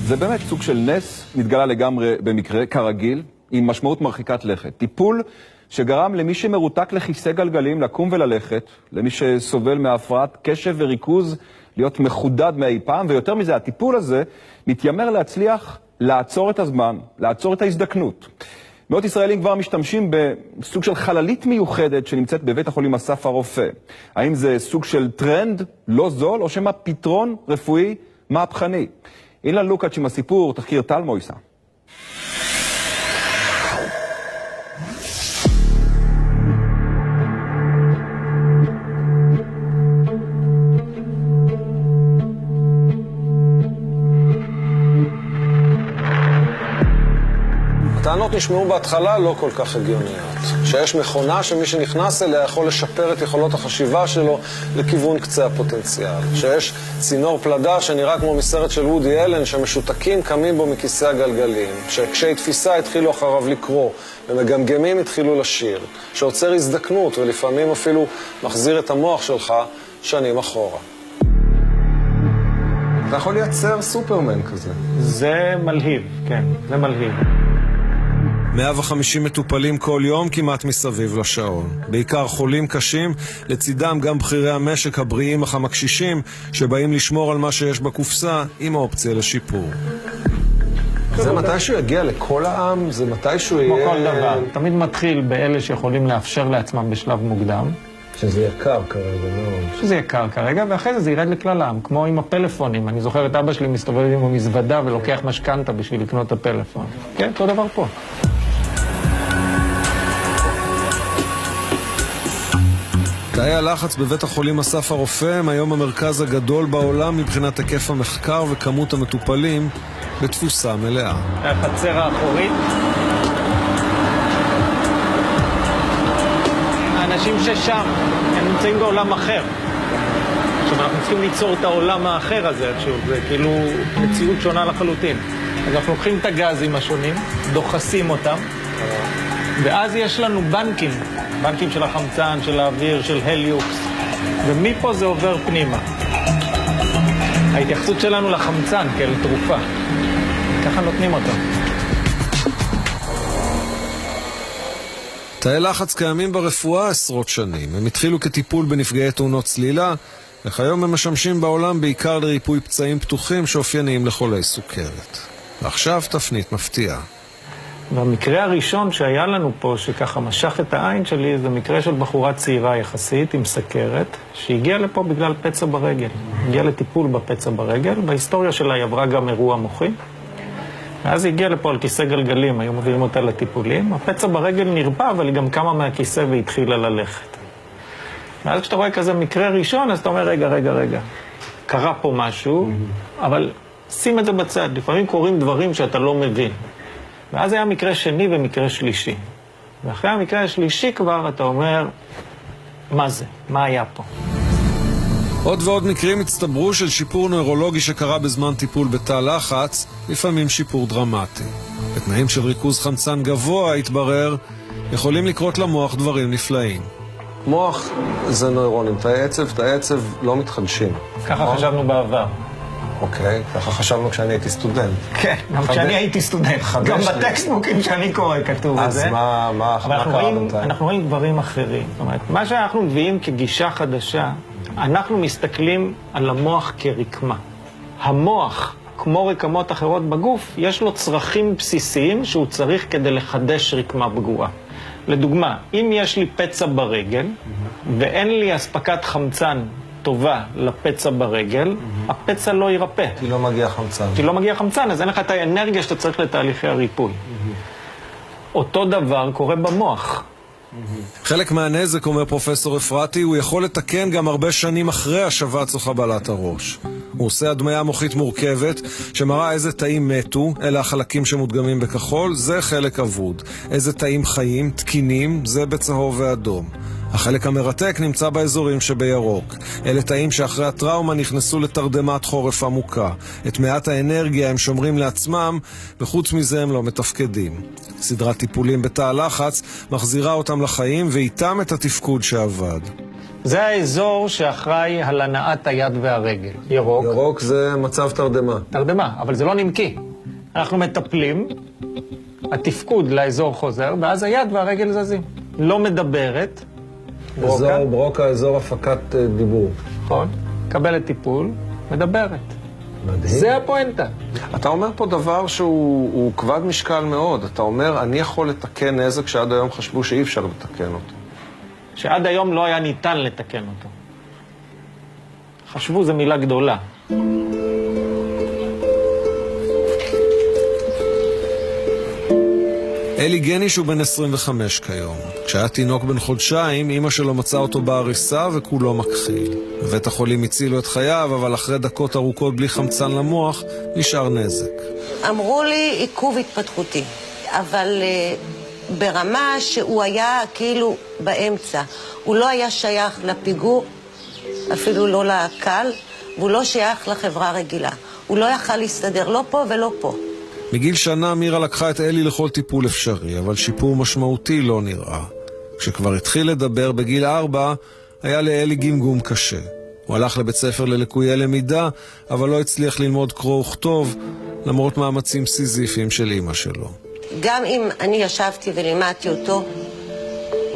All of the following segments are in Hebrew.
זה באמת סוג של נס, נתגלה לגמרי במקרה, כרגיל, עם משמעות מרחיקת לכת. טיפול שגרם למי שמרותק לכיסא גלגלים לקום וללכת, למי שסובל מהפרעת קשב וריכוז להיות מחודד מאי פעם, ויותר מזה, הטיפול הזה מתיימר להצליח לעצור את הזמן, לעצור את ההזדקנות. מאות ישראלים כבר משתמשים בסוג של חללית מיוחדת שנמצאת בבית החולים אסף הרופא. האם זה סוג של טרנד לא זול, או שמה פתרון רפואי מהפכני? אילן לוקאץ' עם הסיפור, תחקיר טל מויסה. הטענות נשמעו בהתחלה לא כל כך הגיוניות. שיש מכונה שמי שנכנס אליה יכול לשפר את יכולות החשיבה שלו לכיוון קצה הפוטנציאל. שיש צינור פלדה שנראה כמו מסרט של וודי אלן שמשותקים קמים בו מכיסא הגלגלים. שקשי תפיסה התחילו אחריו לקרוא ומגמגמים התחילו לשיר. שעוצר הזדקנות ולפעמים אפילו מחזיר את המוח שלך שנים אחורה. אתה יכול לייצר סופרמן כזה. זה מלהיב, כן, זה מלהיב. 150 מטופלים כל יום כמעט מסביב לשעון. בעיקר חולים קשים, לצידם גם בחירי המשק הבריאים אך המקשישים, שבאים לשמור על מה שיש בקופסה עם האופציה לשיפור. זה מתישהו יגיע לכל העם? זה מתישהו יהיה... כמו כל דבר. תמיד מתחיל באלה שיכולים לאפשר לעצמם בשלב מוקדם. שזה יקר כרגע, לא... שזה יקר כרגע, ואחרי זה ירד לכלל העם, כמו עם הפלאפונים. אני זוכר את אבא שלי מסתובב עם המזוודה ולוקח משכנתה בשביל לקנות את הפלאפון. כן, אותו דבר פה. תאי הלחץ בבית החולים אסף הרופא הם היום המרכז הגדול בעולם מבחינת היקף המחקר וכמות המטופלים בתפוסה מלאה. החצר האחורית. האנשים ששם, הם נמצאים בעולם אחר. עכשיו אנחנו צריכים ליצור את העולם האחר הזה, זה כאילו מציאות שונה לחלוטין. אז אנחנו לוקחים את הגזים השונים, דוחסים אותם, ואז יש לנו בנקים של החמצן, של האוויר, של הליוקס, ומפה זה עובר פנימה. ההתייחסות שלנו לחמצן כאל תרופה, ככה נותנים אותו. תאי לחץ קיימים ברפואה עשרות שנים. הם התחילו כטיפול בנפגעי תאונות צלילה, וכיום הם משמשים בעולם בעיקר לריפוי פצעים פתוחים שאופייניים לחולי סוכרת. ועכשיו תפנית מפתיעה. והמקרה הראשון שהיה לנו פה, שככה משך את העין שלי, זה מקרה של בחורה צעירה יחסית עם סכרת, שהגיעה לפה בגלל פצע ברגל. הגיעה לטיפול בפצע ברגל, בהיסטוריה שלה היא עברה גם אירוע מוחי. ואז היא הגיעה לפה על כיסא גלגלים, היו מביאים אותה לטיפולים. הפצע ברגל נרפא, אבל היא גם קמה מהכיסא והתחילה ללכת. ואז כשאתה רואה כזה מקרה ראשון, אז אתה אומר, רגע, קרה פה משהו, אבל שים את זה בצד. לפעמים קורים דברים שאתה לא מבין. ואז היה מקרה שני ומקרה שלישי. ואחרי המקרה השלישי כבר אתה אומר, מה זה? מה היה פה? עוד ועוד מקרים הצטברו של שיפור נוירולוגי שקרה בזמן טיפול בתא לחץ, לפעמים שיפור דרמטי. בתנאים של ריכוז חמצן גבוה, התברר, יכולים לקרות למוח דברים נפלאים. מוח זה נוירונים, תאי עצב לא מתחדשים. ככה חשבנו בעבר. אוקיי, ככה חשבנו כשאני הייתי סטודנט. כן, גם כשאני הייתי סטודנט. גם בטקסטבוקים שאני קורא כתוב את זה. אז מה קרה בינתיים? אנחנו רואים דברים אחרים. זאת אומרת, מה שאנחנו מביאים כגישה חדשה, אנחנו מסתכלים על המוח כרקמה. המוח, כמו רקמות אחרות בגוף, יש לו צרכים בסיסיים שהוא צריך כדי לחדש רקמה פגועה. לדוגמה, אם יש לי פצע ברגל, ואין לי אספקת חמצן טובה לפצע ברגל, הפצע לא יירפא. כי לא מגיע חמצן. אז אין לך את האנרגיה שאתה צריך לתהליכי הריפוי. אותו דבר קורה במוח. חלק מהנזק, אומר פרופסור אפרתי, הוא יכול לתקן גם הרבה שנים אחרי השבץ או חבלת הראש. הוא עושה הדמיה מוחית מורכבת שמראה איזה תאים מתו, אלה החלקים שמודגמים בכחול, זה חלק אבוד. איזה תאים חיים, תקינים, זה בצהוב ואדום. החלק המרתק נמצא באזורים שבירוק. אלה תאים שאחרי הטראומה נכנסו לתרדמת חורף עמוקה. את מעט האנרגיה הם שומרים לעצמם, וחוץ מזה הם לא מתפקדים. סדרת טיפולים בתא לחץ מחזירה אותם לחיים ואיתם את התפקוד שעבד. זה האזור שאחראי על הנעת היד והרגל. ירוק. ירוק זה מצב תרדמה. תרדמה, אבל זה לא נמקי. אנחנו מטפלים, התפקוד לאזור חוזר, ואז היד והרגל זזים. לא מדברת. אזור ברוקה, אזור הפקת דיבור. נכון. קבלת טיפול, מדברת. מדהים. זה הפואנטה. אתה אומר פה דבר שהוא כבד משקל מאוד. אתה אומר, אני יכול לתקן נזק שעד היום חשבו שאי אפשר לתקן אותו. שעד היום לא היה ניתן לתקן אותו. חשבו, זו מילה גדולה. אלי גניש הוא בן 25 כיום. כשהיה תינוק בן חודשיים, אמא שלו מצאה אותו בעריסה וכולו מכחיל. בבית החולים הצילו את חייו, אבל אחרי דקות ארוכות בלי חמצן למוח, נשאר נזק. אמרו לי עיכוב התפתחותי, אבל ברמה שהוא היה כאילו באמצע. הוא לא היה שייך לפיגור, אפילו לא לקל, והוא לא שייך לחברה רגילה. הוא לא יכל להסתדר, לא פה ולא פה. מגיל שנה מירה לקחה את אלי לכל טיפול אפשרי, אבל שיפור משמעותי לא נראה. כשכבר התחיל לדבר בגיל 4, היה לאלי גמגום קשה. הוא הלך לבית ספר ללקויי למידה, אבל לא הצליח ללמוד קרוא וכתוב, למרות מאמצים סיזיפיים של אמא שלו. גם אם אני ישבתי ולימדתי אותו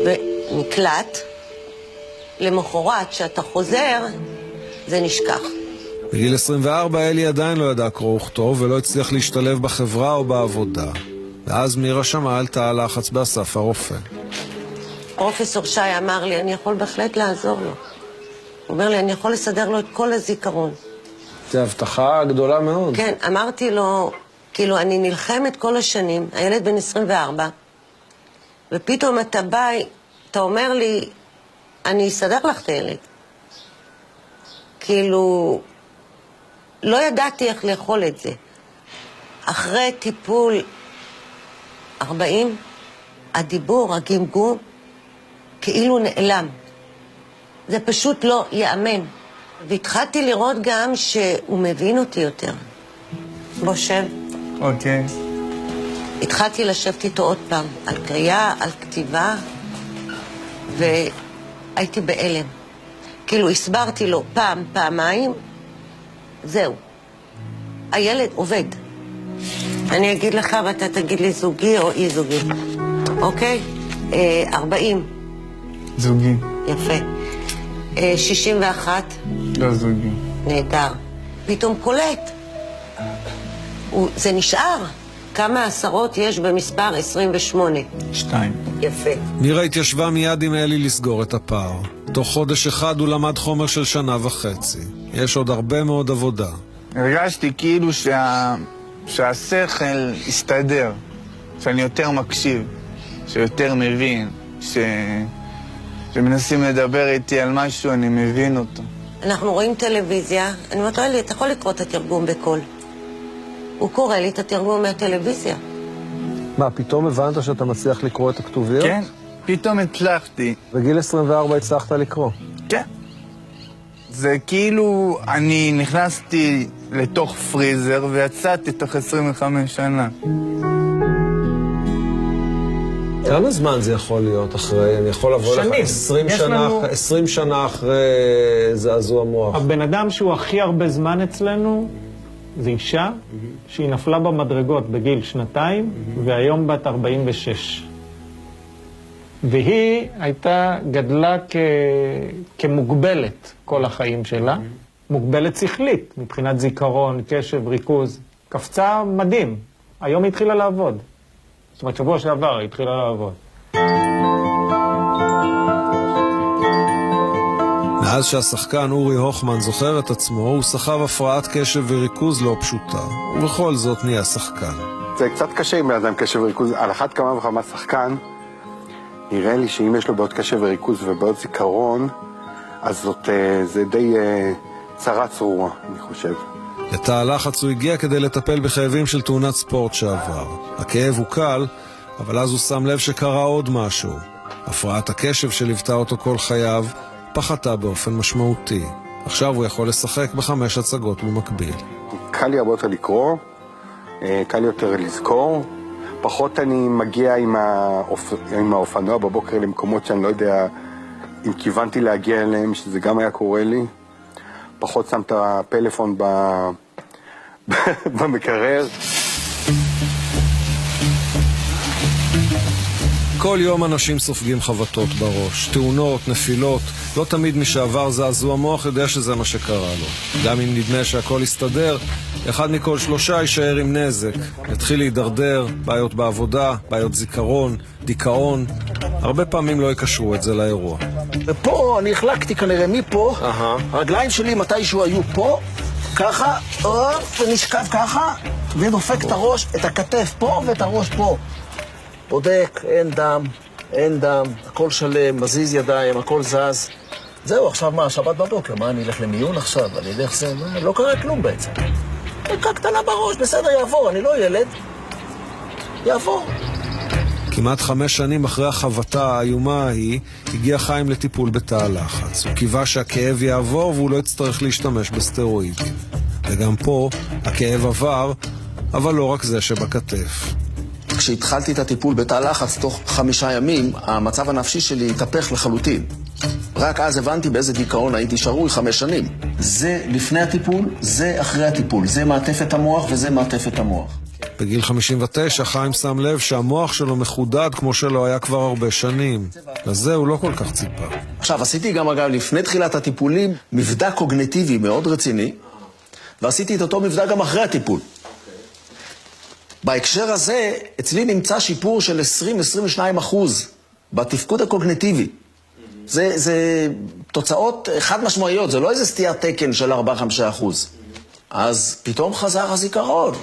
ונקלט, למחרת שאתה חוזר, זה נשכח. בגיל 24 אלי עדיין לא ידע קרוא וכתוב ולא הצליח להשתלב בחברה או בעבודה. ואז מירה שמעה על תא הלחץ באסף הרופא. פרופסור שי אמר לי, אני יכול בהחלט לעזור לו. הוא אומר לי, אני יכול לסדר לו את כל הזיכרון. זו הבטחה גדולה מאוד. כן, אמרתי לו, כאילו, אני נלחמת כל השנים, הילד בן 24, ופתאום אתה בא, אתה אומר לי, אני אסדר לך את הילד. כאילו, לא ידעתי איך לאכול את זה. אחרי טיפול 40, הדיבור, הגמגום, כאילו נעלם. זה פשוט לא יאמן. והתחלתי לראות גם שהוא מבין אותי יותר. בוא שב. אוקיי. התחלתי לשבת איתו עוד פעם, על קריאה, על כתיבה, והייתי בהלם. כאילו הסברתי לו פעם, פעמיים, זהו. הילד עובד. אני אגיד לך ואתה תגיד לי זוגי או אי זוגי. אוקיי? 40. זוגי. יפה. 61. לא זוגי. נהדר. פתאום קולט. זה נשאר. כמה עשרות יש במספר 28? 2. יפה. מירה התיישבה מיד עם אלי לסגור את הפער. תוך חודש אחד הוא למד חומר של 1.5 שנה. יש עוד הרבה מאוד עבודה. הרגשתי כאילו שהשכל הסתדר, שאני יותר מקשיב, שיותר מבין, שמנסים לדבר איתי על משהו, אני מבין אותו. אנחנו רואים טלוויזיה, אני אומרת לי, אתה יכול לקרוא את התרגום בקול. הוא קורא לי את התרגום מהטלוויזיה. מה, פתאום הבנת שאתה מצליח לקרוא את הכתוביות? כן, פתאום הצלחתי. בגיל 24 הצלחת לקרוא? כן. זה כאילו אני נכנסתי לתוך פריזר ויצאתי תוך 25 שנה. כמה זמן זה יכול להיות אחרי? אני יכול לבוא לך 20 שנה אחרי זעזוע מוח. הבן אדם שהוא הכי הרבה זמן אצלנו זה אישה שהיא נפלה במדרגות בגיל 2 והיום בת 46. והיא גדלה כמוגבלת כל החיים שלה, מוגבלת שכלית מבחינת זיכרון, קשב, ריכוז. קפצה מדהים. היום היא התחילה לעבוד. זאת אומרת, שבוע שעבר היא התחילה לעבוד. מאז שהשחקן אורי הוחמן זוכר את עצמו, הוא סחב הפרעת קשב וריכוז לא פשוטה, ובכל זאת נהיה שחקן. זה קצת קשה עם אדם קשב וריכוז, על אחת כמה וכמה שחקן, נראה לי שאם יש לו בעיות קשב וריכוז ובעיות זיכרון, אז זה די צרה צרורה, אני חושב. לתא הלחץ הוא הגיע כדי לטפל בכאבים של תאונת ספורט שעבר. הכאב הוא קל, אבל אז הוא שם לב שקרה עוד משהו. הפרעת הקשב שליוותה אותו כל חייו פחתה באופן משמעותי. עכשיו הוא יכול לשחק ב5 הצגות במקביל. קל לי הרבה יותר לקרוא, קל לי יותר לזכור. פחות אני מגיע עם האופנוע בבוקר למקומות שאני לא יודע אם כיוונתי להגיע אליהם, שזה גם היה קורה לי, פחות שם את הפלאפון במקרר. כל יום אנשים סופגים חבטות בראש, תאונות, נפילות. לא תמיד מי שעבר זעזוע מוח יודע שזה מה שקרה לו. גם אם נדמה שהכל יסתדר, אחד מכל 3 יישאר עם נזק. יתחיל להידרדר, בעיות בעבודה, בעיות זיכרון, דיכאון. הרבה פעמים לא יקשרו את זה לאירוע. ופה אני החלקתי כנראה מפה, הרגליים שלי מתישהו היו פה, ככה, ונשכב ככה, ודופק את הראש, את הכתף פה ואת הראש פה. בודק, אין דם, הכל שלם, מזיז ידיים, הכל זז. זהו, עכשיו מה, שבת בבוקר, מה, אני אלך למיון עכשיו, אני אלך זה, לא קרה כלום בעצם. דקה קטנה בראש, בסדר, יעבור, אני לא ילד, יעבור. כמעט 5 שנים אחרי החבטה האיומה ההיא, הגיע חיים לטיפול בתא הלחץ. הוא קיווה שהכאב יעבור והוא לא יצטרך להשתמש בסטרואידים. וגם פה, הכאב עבר, אבל לא רק זה שבכתף. כשהתחלתי את הטיפול בתא לחץ, תוך 5 ימים, המצב הנפשי שלי התהפך לחלוטין. רק אז הבנתי באיזה דיכאון הייתי שרוי 5 שנים. זה לפני הטיפול, זה אחרי הטיפול. זה מעטפת המוח וזה מעטפת המוח. בגיל 59 חיים שם לב שהמוח שלו מחודד כמו שלא היה כבר הרבה שנים. לזה הוא לא כל כך ציפה. עכשיו, עשיתי גם אגב לפני תחילת הטיפולים מבדק קוגניטיבי מאוד רציני, ועשיתי את אותו מבדק גם אחרי הטיפול. בהקשר הזה, אצלי נמצא שיפור של 20-22% בתפקוד הקוגניטיבי. זה תוצאות חד משמעיות, זה לא איזה סטיית תקן של 4-5%. אז פתאום חזר הזיכרון.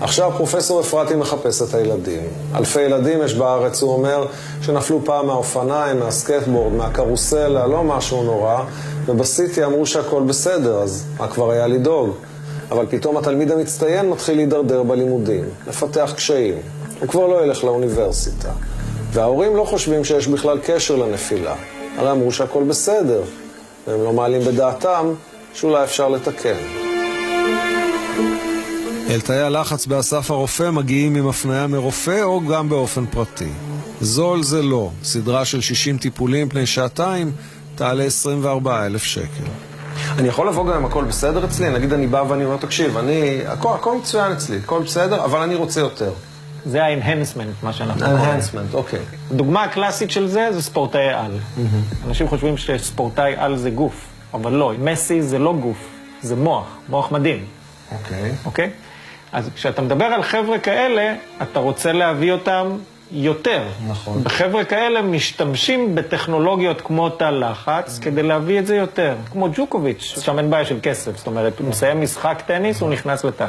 עכשיו פרופסור אפרתי מחפש את הילדים. אלפי ילדים יש בארץ, הוא אומר, שנפלו פעם מהאופניים, מהסקטבורד, מהקרוסלה, לא משהו נורא, ובסיטי אמרו שהכל בסדר, אז מה כבר היה לדאוג? אבל פתאום התלמיד המצטיין מתחיל להידרדר בלימודים, לפתח קשיים. הוא כבר לא ילך לאוניברסיטה. וההורים לא חושבים שיש בכלל קשר לנפילה. הרי אמרו שהכל בסדר, והם לא מעלים בדעתם שאולי אפשר לתקן. אל תאי הלחץ באסף הרופא מגיעים עם הפניה מרופא או גם באופן פרטי. זול זה לא. סדרה של 60 טיפולים פני 2 שעתיים תעלה 24,000 שקל. אני יכול לבוא גם עם הכל בסדר אצלי? נגיד אני בא ואני אומר, תקשיב, הכל מצוין אצלי, הכל בסדר, אבל אני רוצה יותר. זה ה-enhancement, מה שאנחנו קוראים. enhancement, אוקיי. הדוגמה הקלאסית של זה ספורטאי על. אנשים חושבים שספורטאי על זה גוף, אבל לא, מסי זה לא גוף, זה מוח מדהים. אוקיי? אז כשאתה מדבר על חבר'ה כאלה, אתה רוצה להביא אותם יותר. נכון. בחבר'ה כאלה משתמשים בטכנולוגיות כמו תא לחץ כדי להביא את זה יותר. כמו ג'וקוביץ', שם אין בעיה של כסף. זאת אומרת, הוא מסיים משחק טניס, הוא נכנס לתא.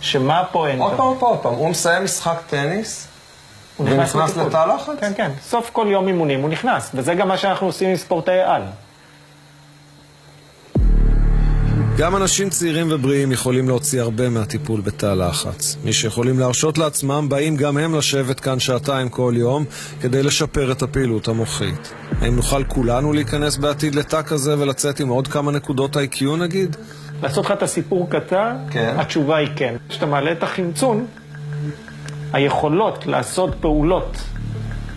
שמה הפואנטה? עוד פעם. הוא מסיים משחק טניס, הוא נכנס לתא לחץ? כן. סוף כל יום אימונים הוא נכנס. וזה גם מה שאנחנו עושים עם ספורטאי על. גם אנשים צעירים ובריאים יכולים להוציא הרבה מהטיפול בתא לחץ. מי שיכולים להרשות לעצמם באים גם הם לשבת כאן 2 שעתיים כל יום כדי לשפר את הפעילות המוחית. האם נוכל כולנו להיכנס בעתיד לתא כזה ולצאת עם עוד כמה נקודות IQ נגיד? לעשות לך את הסיפור קטן, כן. התשובה היא כן. כשאתה מעלה את החמצון, היכולות לעשות פעולות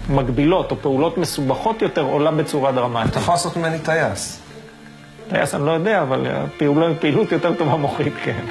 מגבילות או פעולות מסובכות יותר עולה בצורה דרמטית. אתה יכול לעשות ממני טייס. טייס אני לא יודע, אבל פעילות יותר טובה מוחית, כן.